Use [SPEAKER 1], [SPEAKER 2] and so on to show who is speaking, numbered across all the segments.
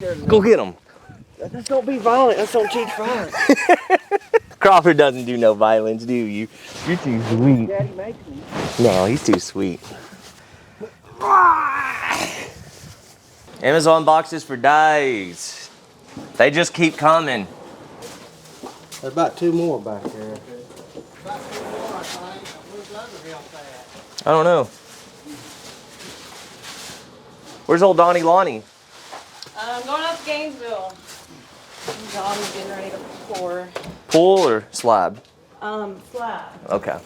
[SPEAKER 1] Go get them.
[SPEAKER 2] Let's don't be violent. Let's don't teach violence.
[SPEAKER 1] Crawford doesn't do no violence, do you? You're too sweet.
[SPEAKER 2] Daddy makes me.
[SPEAKER 1] No, he's too sweet. Amazon boxes for days. They just keep coming.
[SPEAKER 2] There's about 2 more back there.
[SPEAKER 1] I don't know. Where's old Donnie Lonnie?
[SPEAKER 3] I'm going up to Gainesville. John's getting ready to pour.
[SPEAKER 1] Pool or slab?
[SPEAKER 3] Slab.
[SPEAKER 1] Okay.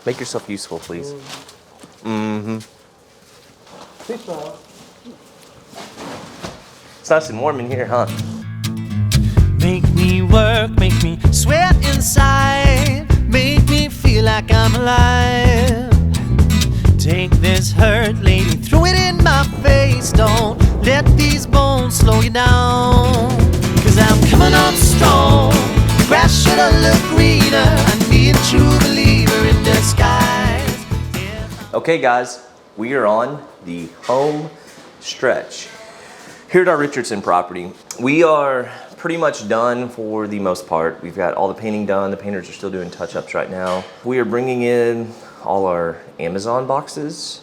[SPEAKER 1] Make yourself useful, please. Mm-hmm. It's nice and warm in here, huh?
[SPEAKER 4] Make me work, make me sweat inside, make me feel like I'm alive. Take this hurt, lady, throw it in my face. Don't let these bones slow you down. Cause I'm coming on strong. The grass should have looked greener. I need a true believer in disguise.
[SPEAKER 1] Okay guys, we are on the home stretch here at our Richardson property. We are pretty much done for the most part. We've got all the painting done. The painters are still doing touch-ups right now. We are bringing in all our Amazon boxes.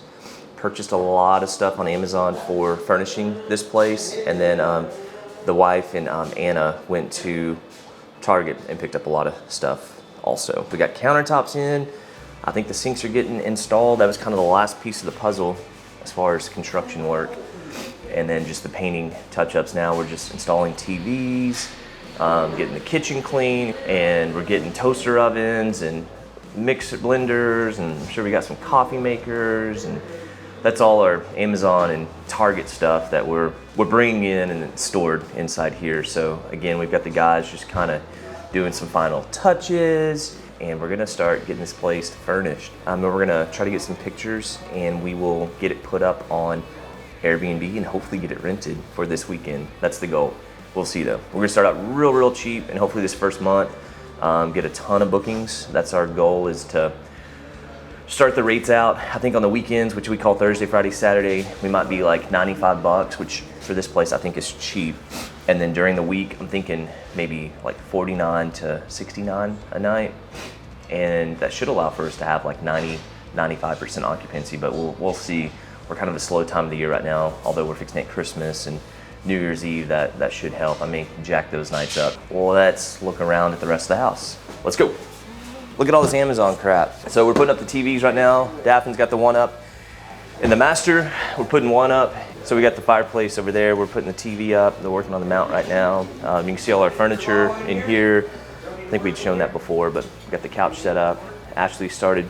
[SPEAKER 1] Purchased a lot of stuff on Amazon for furnishing this place. And then the wife and Anna went to Target and picked up a lot of stuff also. We got countertops in. I think the sinks are getting installed. That was kind of the last piece of the puzzle as far as construction work. And then just the painting touch-ups now. We're just installing TVs, getting the kitchen clean, and we're getting toaster ovens and mixer blenders, and I'm sure we got some coffee makers, and that's all our Amazon and Target stuff that we're bringing in and stored inside here. So again, we've got the guys just kind of doing some final touches, and we're gonna start getting this place furnished. And we're gonna try to get some pictures, and we will get it put up on Airbnb and hopefully get it rented for this weekend. That's the goal. We'll see though. We're gonna start out real cheap, and hopefully this first month get a ton of bookings. That's our goal, is to start the rates out. I think on the weekends, which we call Thursday, Friday, Saturday, we might be like $95, which for this place I think is cheap. And then during the week, I'm thinking maybe like $49 to $69 a night. And that should allow for us to have like 95% occupancy, but we'll see. We're kind of a slow time of the year right now, although we're fixing at Christmas and New Year's Eve. That should help. I may jack those nights up. Well, let's look around at the rest of the house. Let's go. Look at all this Amazon crap. So we're putting up the TVs right now. Daphne's got the one up in the master. We're putting one up. So we got the fireplace over there. We're putting the TV up. They're working on the mount right now. You can see all our furniture in here. I think we'd shown that before, but we got the couch set up. Ashley started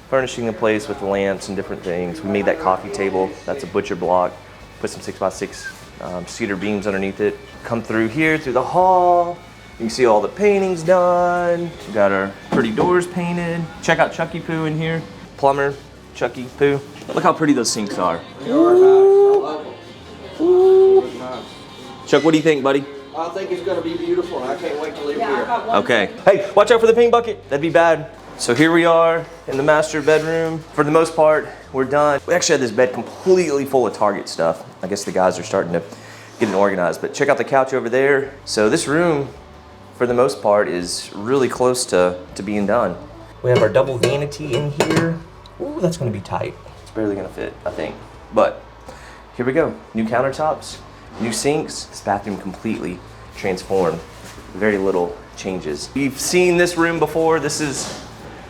[SPEAKER 1] furnishing the place with the lamps and different things. We made that coffee table. That's a butcher block. Put some 6x6 cedar beams underneath it. Come through here, through the hall. You can see all the paintings done. We got our pretty doors painted. Check out Chucky Poo in here. Plumber, Chucky Poo. Look how pretty those sinks are. Ooh. Ooh. Chuck, what do you think, buddy?
[SPEAKER 2] I think it's going to be beautiful. I can't wait to live here.
[SPEAKER 1] Okay. Hey, watch out for the paint bucket. That'd be bad. So here we are in the master bedroom. For the most part, we're done. We actually had this bed completely full of Target stuff. I guess the guys are starting to get it organized, but check out the couch over there. So this room, for the most part, is really close to being done. We have our double vanity in here. Ooh, that's gonna be tight. It's barely gonna fit, I think. But here we go. New countertops, new sinks. This bathroom completely transformed. Very little changes. You've seen this room before. This is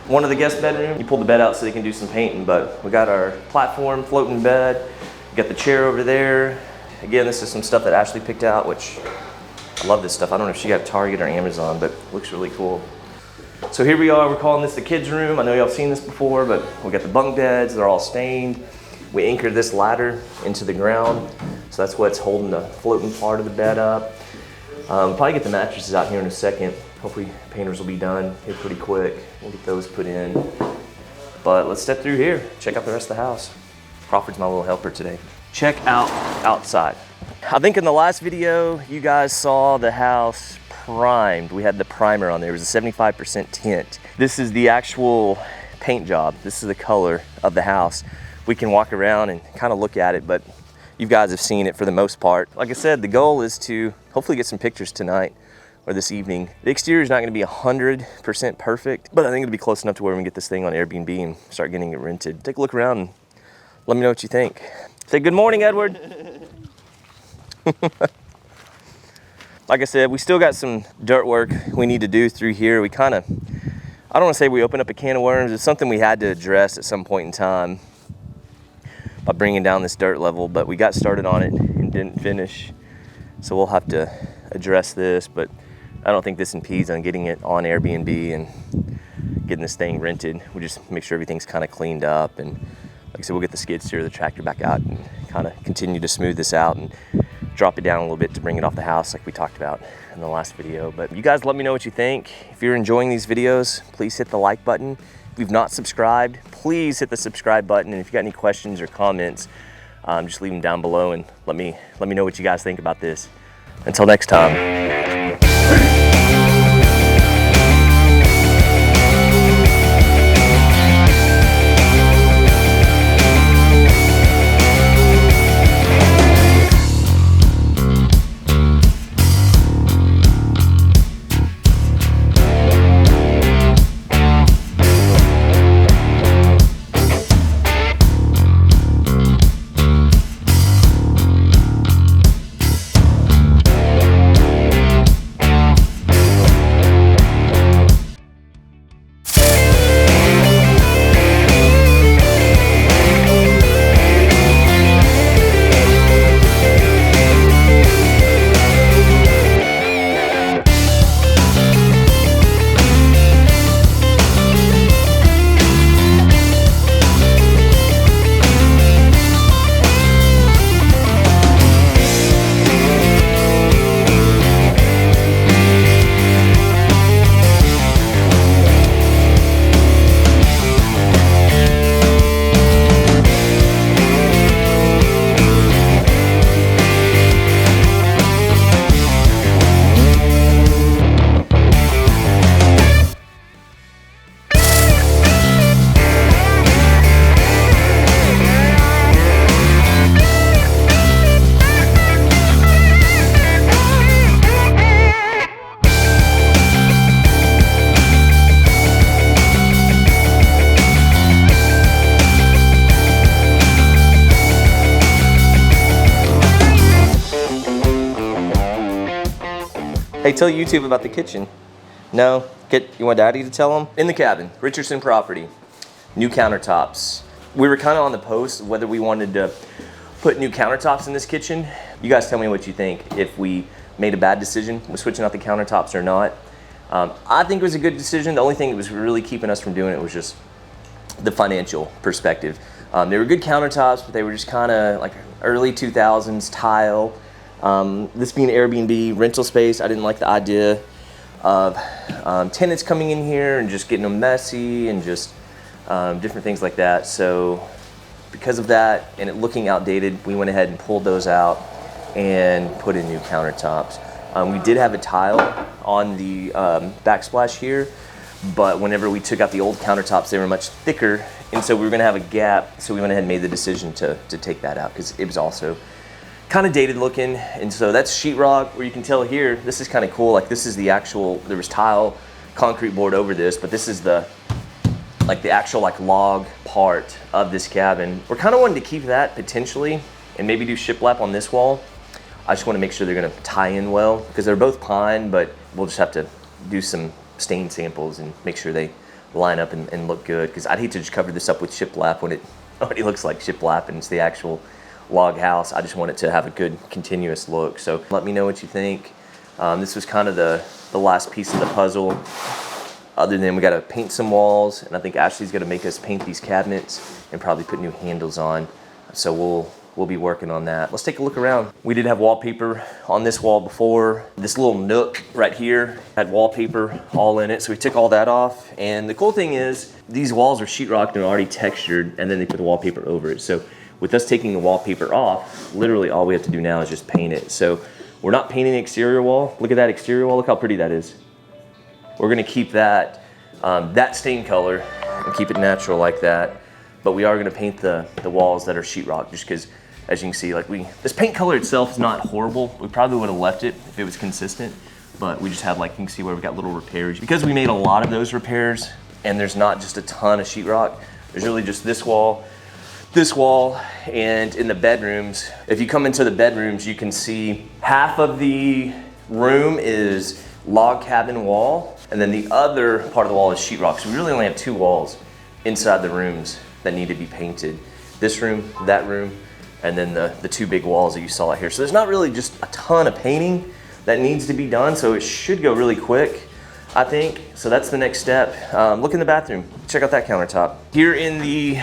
[SPEAKER 1] one of the guest bedrooms. You pull the bed out so they can do some painting, but we got our platform floating bed. We got the chair over there. Again, this is some stuff that Ashley picked out, which I love this stuff. I don't know if she got Target or Amazon, but it looks really cool. So here we are, we're calling this the kids' room. I know y'all seen this before, but we got the bunk beds, they're all stained. We anchored this ladder into the ground, so that's what's holding the floating part of the bed up. Probably get the mattresses out here in a second. Hopefully painters will be done here pretty quick. We'll get those put in. But let's step through here, check out the rest of the house. Crawford's my little helper today. Check out outside. I think in the last video, you guys saw the house primed. We had the primer on there. It was a 75% tint. This is the actual paint job. This is the color of the house. We can walk around and kind of look at it, but you guys have seen it for the most part. Like I said, the goal is to hopefully get some pictures tonight or this evening. The exterior is not going to be 100% perfect, but I think it'll be close enough to where we can get this thing on Airbnb and start getting it rented. Take a look around and let me know what you think. Say good morning, Edward. Like I said, we still got some dirt work we need to do through here. We kind of, I don't want to say we opened up a can of worms. It's something we had to address at some point in time by bringing down this dirt level, but we got started on it and didn't finish. So we'll have to address this, but I don't think this impedes on getting it on Airbnb and getting this thing rented. We just make sure everything's kind of cleaned up, and like I said, we'll get the skid steer, the tractor back out and kind of continue to smooth this out and drop it down a little bit to bring it off the house like we talked about in the last video. But you guys let me know what you think. If you're enjoying these videos, please hit the like button. If you've not subscribed, please hit the subscribe button. And if you got any questions or comments, just leave them down below and let me know what you guys think about this. Until next time. Hey, tell YouTube about the kitchen. No? You want Daddy to tell them? In the cabin, Richardson property, new countertops. We were kind of on the post whether we wanted to put new countertops in this kitchen. You guys tell me what you think, if we made a bad decision with switching out the countertops or not. I think it was a good decision. The only thing that was really keeping us from doing it was just the financial perspective. They were good countertops, but they were just kind of like early 2000s tile. This being Airbnb rental space, I didn't like the idea of tenants coming in here and just getting them messy and just different things like that. So because of that and it looking outdated, we went ahead and pulled those out and put in new countertops. We did have a tile on the backsplash here, but whenever we took out the old countertops, they were much thicker, and so we were going to have a gap, so we went ahead and made the decision to take that out because it was also kind of dated looking. And so that's sheetrock, where you can tell here, this is kind of cool. Like this is the actual, there was tile, concrete board over this, but this is the actual log part of this cabin. We're kind of wanting to keep that potentially and maybe do shiplap on this wall. I just want to make sure they're going to tie in well because they're both pine, but we'll just have to do some stain samples and make sure they line up and look good, because I'd hate to just cover this up with shiplap when it already looks like shiplap and it's the actual log house. I just want it to have a good continuous look. So let me know what you think. This was kind of the last piece of the puzzle. Other than we got to paint some walls, and I think Ashley's going to make us paint these cabinets and probably put new handles on. So we'll be working on that. Let's take a look around. We did have wallpaper on this wall before. This little nook right here had wallpaper all in it, so we took all that off. And the cool thing is these walls are sheetrocked and already textured, and then they put the wallpaper over it. So with us taking the wallpaper off, literally all we have to do now is just paint it. So we're not painting the exterior wall. Look at that exterior wall. Look how pretty that is. We're gonna keep that stain color and keep it natural like that. But we are gonna paint the walls that are sheetrock, just because As you can see, like this paint color itself is not horrible. We probably would have left it if it was consistent, but we just have, like, you can see where we got little repairs. Because we made a lot of those repairs, and there's not just a ton of sheetrock, there's really just this wall, and in the bedrooms, if you come into the bedrooms, you can see half of the room is log cabin wall, and then the other part of the wall is sheetrock. So we really only have 2 walls inside the rooms that need to be painted. This room, that room, and then the 2 big walls that you saw out here. So there's not really just a ton of painting that needs to be done, so it should go really quick, I think. So that's the next step. Look in the bathroom. Check out that countertop. Here in the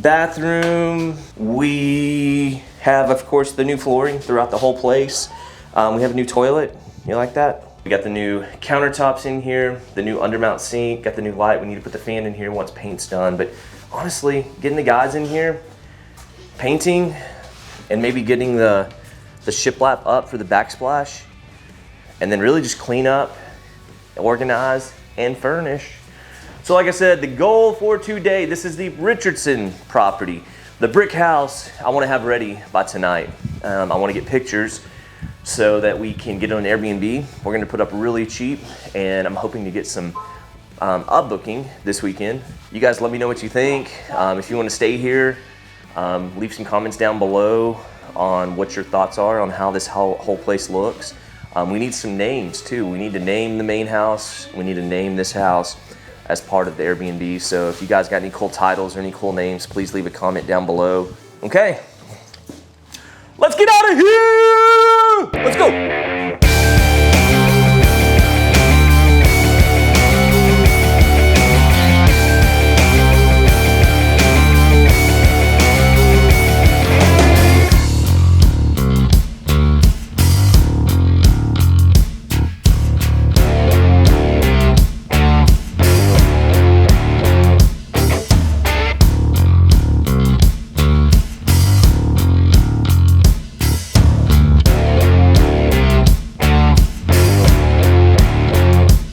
[SPEAKER 1] bathroom, we have, of course, the new flooring throughout the whole place. We have a new toilet. You like that? We got the new countertops in here, the new undermount sink, got the new light. We need to put the fan in here once paint's done. But honestly, getting the guys in here, painting, and maybe getting the shiplap up for the backsplash, and then really just clean up, organize, and furnish. So like I said, the goal for today, this is the Richardson property. The brick house I want to have ready by tonight. I want to get pictures so that we can get it on Airbnb. We're going to put up really cheap, and I'm hoping to get some up-booking this weekend. You guys let me know what you think. If you want to stay here, leave some comments down below on what your thoughts are on how this whole place looks. We need some names too. We need to name the main house. We need to name this house as part of the Airbnb. So if you guys got any cool titles or any cool names, please leave a comment down below. Okay, let's get out of here.